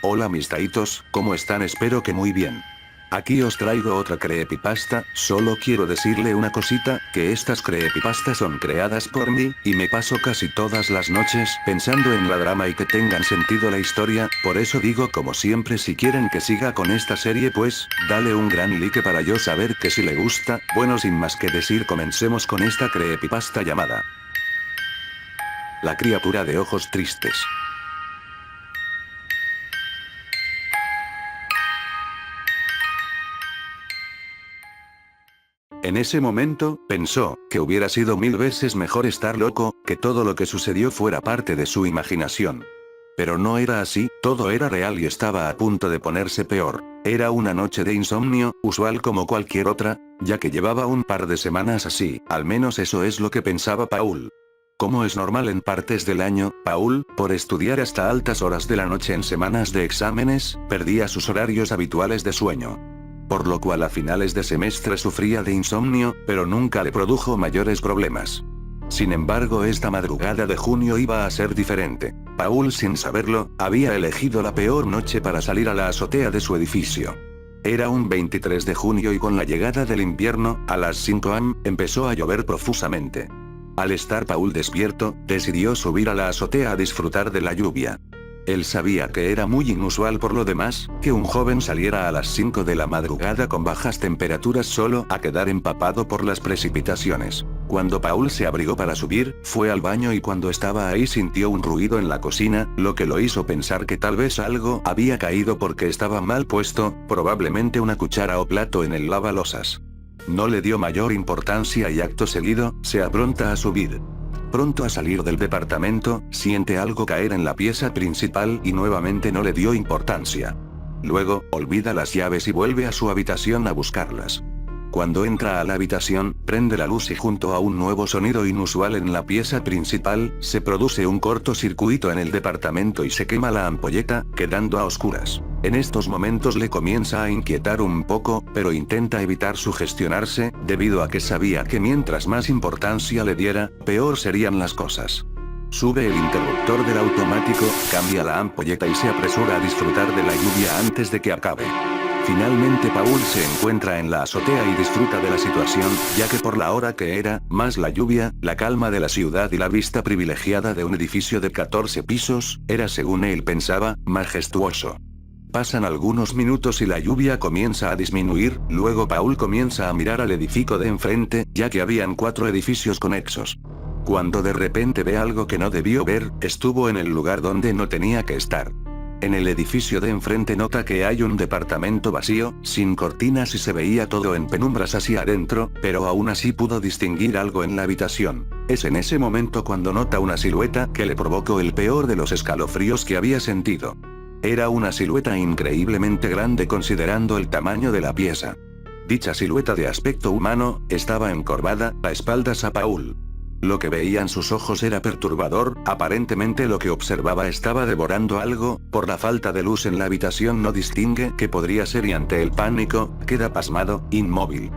Hola mis taitos, ¿cómo están? Espero que muy bien. Aquí os traigo otra creepypasta, solo quiero decirle una cosita, que estas creepypastas son creadas por mí, y me paso casi todas las noches pensando en la drama y que tengan sentido la historia, por eso digo como siempre si quieren que siga con esta serie pues, dale un gran like para yo saber que si le gusta, bueno sin más que decir comencemos con esta creepypasta llamada La criatura de ojos tristes. En ese momento, pensó, que hubiera sido 1000 veces mejor estar loco, que todo lo que sucedió fuera parte de su imaginación. Pero no era así, todo era real y estaba a punto de ponerse peor. Era una noche de insomnio, usual como cualquier otra, ya que llevaba un par de semanas así, al menos eso es lo que pensaba Paul. Como es normal en partes del año, Paul, por estudiar hasta altas horas de la noche en semanas de exámenes, perdía sus horarios habituales de sueño. Por lo cual a finales de semestre sufría de insomnio, pero nunca le produjo mayores problemas. Sin embargo, esta madrugada de junio iba a ser diferente. Paul, sin saberlo, había elegido la peor noche para salir a la azotea de su edificio. Era un 23 de junio y con la llegada del invierno, a las 5 am, empezó a llover profusamente. Al estar Paul despierto, decidió subir a la azotea a disfrutar de la lluvia. Él sabía que era muy inusual por lo demás, que un joven saliera a las 5 de la madrugada con bajas temperaturas solo a quedar empapado por las precipitaciones. Cuando Paul se abrigó para subir, fue al baño y cuando estaba ahí sintió un ruido en la cocina, lo que lo hizo pensar que tal vez algo había caído porque estaba mal puesto, probablemente una cuchara o plato en el lavalosas. No le dio mayor importancia y acto seguido, se apronta a subir. Pronto a salir del departamento, siente algo caer en la pieza principal y nuevamente no le dio importancia. Luego, olvida las llaves y vuelve a su habitación a buscarlas. Cuando entra a la habitación, prende la luz y junto a un nuevo sonido inusual en la pieza principal, se produce un cortocircuito en el departamento y se quema la ampolleta, quedando a oscuras. En estos momentos le comienza a inquietar un poco, pero intenta evitar sugestionarse, debido a que sabía que mientras más importancia le diera, peor serían las cosas. Sube el interruptor del automático, cambia la ampolleta y se apresura a disfrutar de la lluvia antes de que acabe. Finalmente Paul se encuentra en la azotea y disfruta de la situación, ya que por la hora que era, más la lluvia, la calma de la ciudad y la vista privilegiada de un edificio de 14 pisos, era según él pensaba, majestuoso. Pasan algunos minutos y la lluvia comienza a disminuir, luego Paul comienza a mirar al edificio de enfrente, ya que habían 4 edificios conexos. Cuando de repente ve algo que no debió ver, estuvo en el lugar donde no tenía que estar. En el edificio de enfrente nota que hay un departamento vacío, sin cortinas y se veía todo en penumbras hacia adentro, pero aún así pudo distinguir algo en la habitación. Es en ese momento cuando nota una silueta que le provocó el peor de los escalofríos que había sentido. Era una silueta increíblemente grande considerando el tamaño de la pieza. Dicha silueta de aspecto humano, estaba encorvada, a espaldas a Paul. Lo que veían sus ojos era perturbador, aparentemente lo que observaba estaba devorando algo, por la falta de luz en la habitación no distingue qué podría ser y ante el pánico, queda pasmado, inmóvil.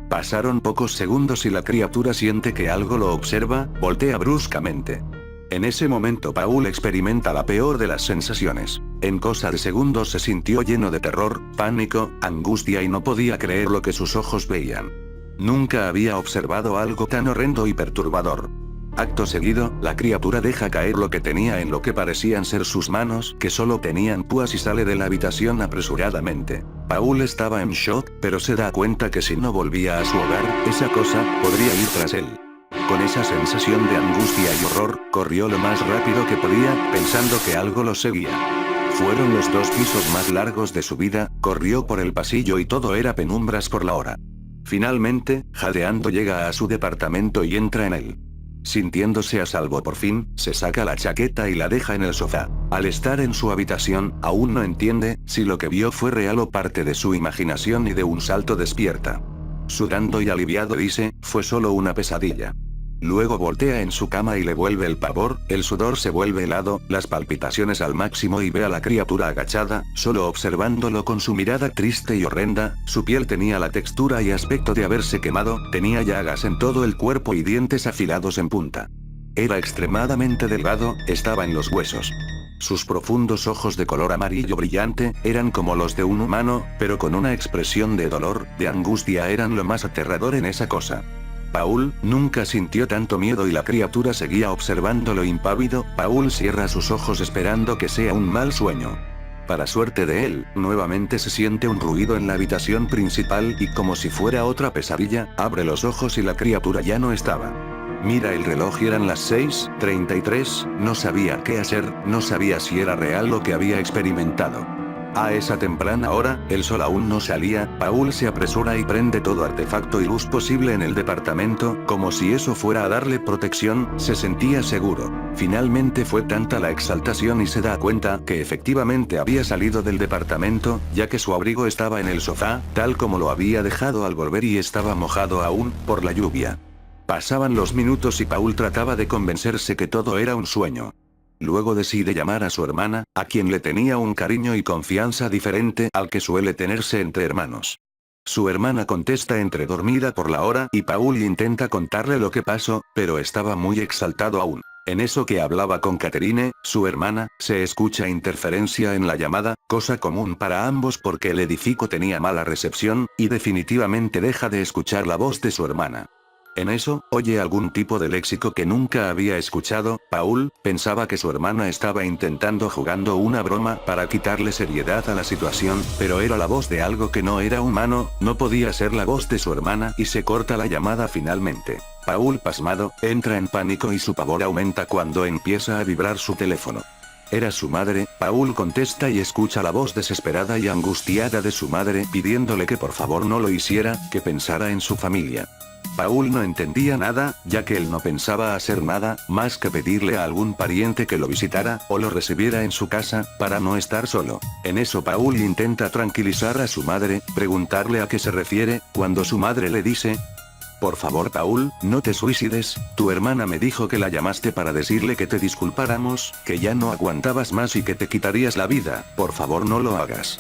Pasaron pocos segundos y la criatura siente que algo lo observa, voltea bruscamente. En ese momento Paul experimenta la peor de las sensaciones. En cosa de segundos se sintió lleno de terror, pánico, angustia y no podía creer lo que sus ojos veían. Nunca había observado algo tan horrendo y perturbador. Acto seguido, la criatura deja caer lo que tenía en lo que parecían ser sus manos, que solo tenían púas y sale de la habitación apresuradamente. Paul estaba en shock, pero se da cuenta que si no volvía a su hogar, esa cosa podría ir tras él. Con esa sensación de angustia y horror, corrió lo más rápido que podía, pensando que algo lo seguía. Fueron los 2 pisos más largos de su vida, corrió por el pasillo y todo era penumbras por la hora. Finalmente, jadeando llega a su departamento y entra en él. Sintiéndose a salvo por fin, se saca la chaqueta y la deja en el sofá. Al estar en su habitación, aún no entiende si lo que vio fue real o parte de su imaginación y de un salto despierta. Sudando y aliviado dice, fue solo una pesadilla. Luego voltea en su cama y le vuelve el pavor, el sudor se vuelve helado, las palpitaciones al máximo y ve a la criatura agachada, solo observándolo con su mirada triste y horrenda, su piel tenía la textura y aspecto de haberse quemado, tenía llagas en todo el cuerpo y dientes afilados en punta. Era extremadamente delgado, estaba en los huesos. Sus profundos ojos de color amarillo brillante, eran como los de un humano, pero con una expresión de dolor, de angustia eran lo más aterrador en esa cosa. Paul nunca sintió tanto miedo y la criatura seguía observándolo impávido. Paul cierra sus ojos esperando que sea un mal sueño. Para suerte de él, nuevamente se siente un ruido en la habitación principal y como si fuera otra pesadilla, abre los ojos y la criatura ya no estaba. Mira el reloj y eran las 6:33, no sabía qué hacer, no sabía si era real lo que había experimentado. A esa temprana hora, el sol aún no salía. Paul se apresura y prende todo artefacto y luz posible en el departamento, como si eso fuera a darle protección. Se sentía seguro. Finalmente fue tanta la exaltación y se da cuenta que efectivamente había salido del departamento, ya que su abrigo estaba en el sofá, tal como lo había dejado al volver y estaba mojado aún, por la lluvia. Pasaban los minutos y Paul trataba de convencerse que todo era un sueño. Luego decide llamar a su hermana, a quien le tenía un cariño y confianza diferente al que suele tenerse entre hermanos. Su hermana contesta entre dormida por la hora y Paul intenta contarle lo que pasó, pero estaba muy exaltado aún. En eso que hablaba con Catherine, su hermana, se escucha interferencia en la llamada, cosa común para ambos porque el edificio tenía mala recepción, y definitivamente deja de escuchar la voz de su hermana. En eso, oye algún tipo de léxico que nunca había escuchado. Paul pensaba que su hermana estaba jugando una broma para quitarle seriedad a la situación, pero era la voz de algo que no era humano, no podía ser la voz de su hermana y se corta la llamada finalmente. Paul, pasmado, entra en pánico y su pavor aumenta cuando empieza a vibrar su teléfono. Era su madre. Paul contesta y escucha la voz desesperada y angustiada de su madre pidiéndole que por favor no lo hiciera, que pensara en su familia. Paul no entendía nada, ya que él no pensaba hacer nada, más que pedirle a algún pariente que lo visitara, o lo recibiera en su casa, para no estar solo. En eso Paul intenta tranquilizar a su madre, preguntarle a qué se refiere, cuando su madre le dice: por favor Paul, no te suicides, tu hermana me dijo que la llamaste para decirle que te disculpáramos, que ya no aguantabas más y que te quitarías la vida, por favor no lo hagas.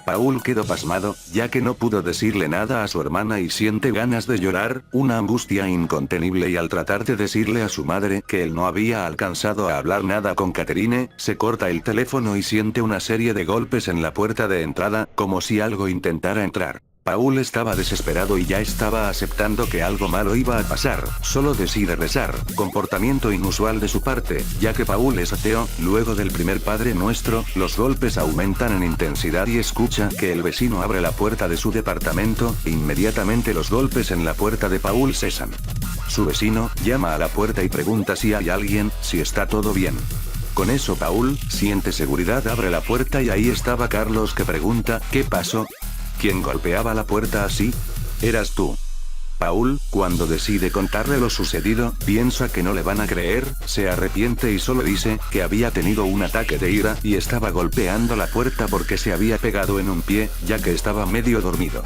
Paul quedó pasmado, ya que no pudo decirle nada a su hermana y siente ganas de llorar, una angustia incontenible y al tratar de decirle a su madre que él no había alcanzado a hablar nada con Catherine, se corta el teléfono y siente una serie de golpes en la puerta de entrada, como si algo intentara entrar. Paul estaba desesperado y ya estaba aceptando que algo malo iba a pasar, solo decide rezar, comportamiento inusual de su parte, ya que Paul es ateo. Luego del primer Padre Nuestro, los golpes aumentan en intensidad y escucha que el vecino abre la puerta de su departamento, e inmediatamente los golpes en la puerta de Paul cesan. Su vecino llama a la puerta y pregunta si hay alguien, si está todo bien. Con eso Paul siente seguridad, abre la puerta y ahí estaba Carlos, que pregunta: ¿qué pasó? ¿Quién golpeaba la puerta así? Eras tú. Paul, cuando decide contarle lo sucedido, piensa que no le van a creer, se arrepiente y solo dice que había tenido un ataque de ira y estaba golpeando la puerta porque se había pegado en un pie, ya que estaba medio dormido.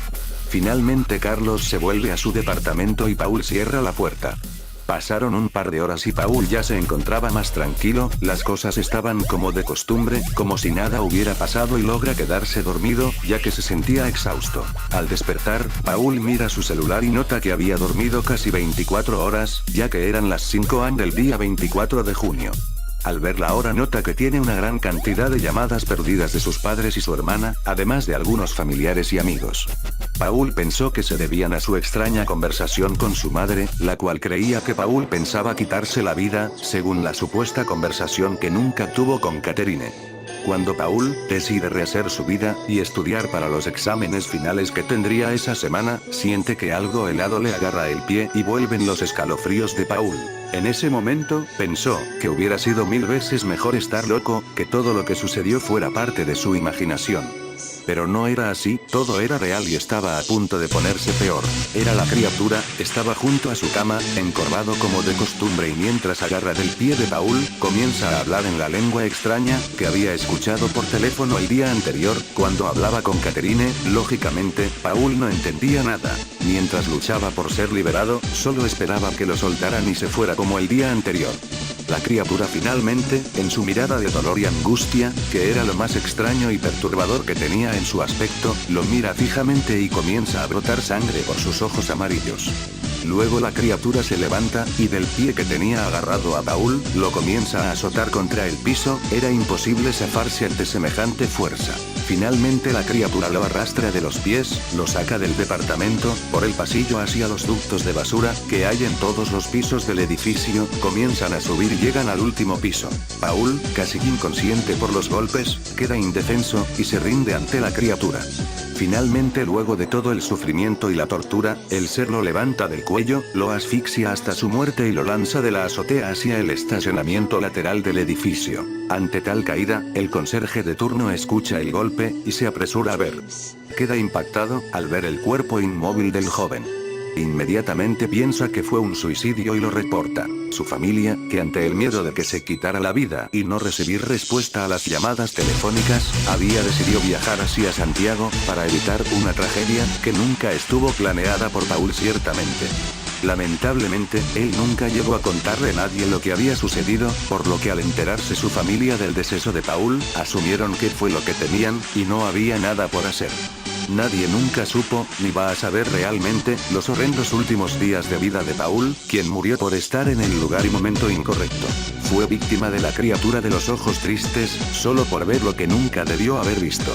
Finalmente Carlos se vuelve a su departamento y Paul cierra la puerta. Pasaron un par de horas y Paul ya se encontraba más tranquilo, las cosas estaban como de costumbre, como si nada hubiera pasado y logra quedarse dormido, ya que se sentía exhausto. Al despertar, Paul mira su celular y nota que había dormido casi 24 horas, ya que eran las 5 am del día 24 de junio. Al ver la hora nota que tiene una gran cantidad de llamadas perdidas de sus padres y su hermana, además de algunos familiares y amigos. Paul pensó que se debían a su extraña conversación con su madre, la cual creía que Paul pensaba quitarse la vida, según la supuesta conversación que nunca tuvo con Catherine. Cuando Paul decide rehacer su vida y estudiar para los exámenes finales que tendría esa semana, siente que algo helado le agarra el pie y vuelven los escalofríos de Paul. En ese momento, pensó que hubiera sido 1000 veces mejor estar loco, que todo lo que sucedió fuera parte de su imaginación. Pero no era así, todo era real y estaba a punto de ponerse peor. Era la criatura, estaba junto a su cama, encorvado como de costumbre y mientras agarra del pie de Paul, comienza a hablar en la lengua extraña, que había escuchado por teléfono el día anterior, cuando hablaba con Catherine. Lógicamente, Paul no entendía nada. Mientras luchaba por ser liberado, solo esperaba que lo soltaran y se fuera como el día anterior. La criatura finalmente, en su mirada de dolor y angustia, que era lo más extraño y perturbador que tenía en su aspecto, lo mira fijamente y comienza a brotar sangre por sus ojos amarillos. Luego la criatura se levanta, y del pie que tenía agarrado a Paul, lo comienza a azotar contra el piso. Era imposible zafarse ante semejante fuerza. Finalmente la criatura lo arrastra de los pies, lo saca del departamento, por el pasillo hacia los ductos de basura, que hay en todos los pisos del edificio. Comienzan a subir y llegan al último piso. Paul, casi inconsciente por los golpes, queda indefenso, y se rinde ante la criatura. Finalmente, luego de todo el sufrimiento y la tortura, el ser lo levanta del cuello, lo asfixia hasta su muerte y lo lanza de la azotea hacia el estacionamiento lateral del edificio. Ante tal caída, el conserje de turno escucha el golpe, y se apresura a ver. Queda impactado, al ver el cuerpo inmóvil del joven. Inmediatamente piensa que fue un suicidio y lo reporta. Su familia, que ante el miedo de que se quitara la vida y no recibir respuesta a las llamadas telefónicas, había decidido viajar hacia Santiago, para evitar una tragedia, que nunca estuvo planeada por Paul ciertamente. Lamentablemente, él nunca llegó a contarle a nadie lo que había sucedido, por lo que al enterarse su familia del deceso de Paul, asumieron que fue lo que temían, y no había nada por hacer. Nadie nunca supo, ni va a saber realmente, los horrendos últimos días de vida de Paul, quien murió por estar en el lugar y momento incorrecto. Fue víctima de la criatura de los ojos tristes, solo por ver lo que nunca debió haber visto.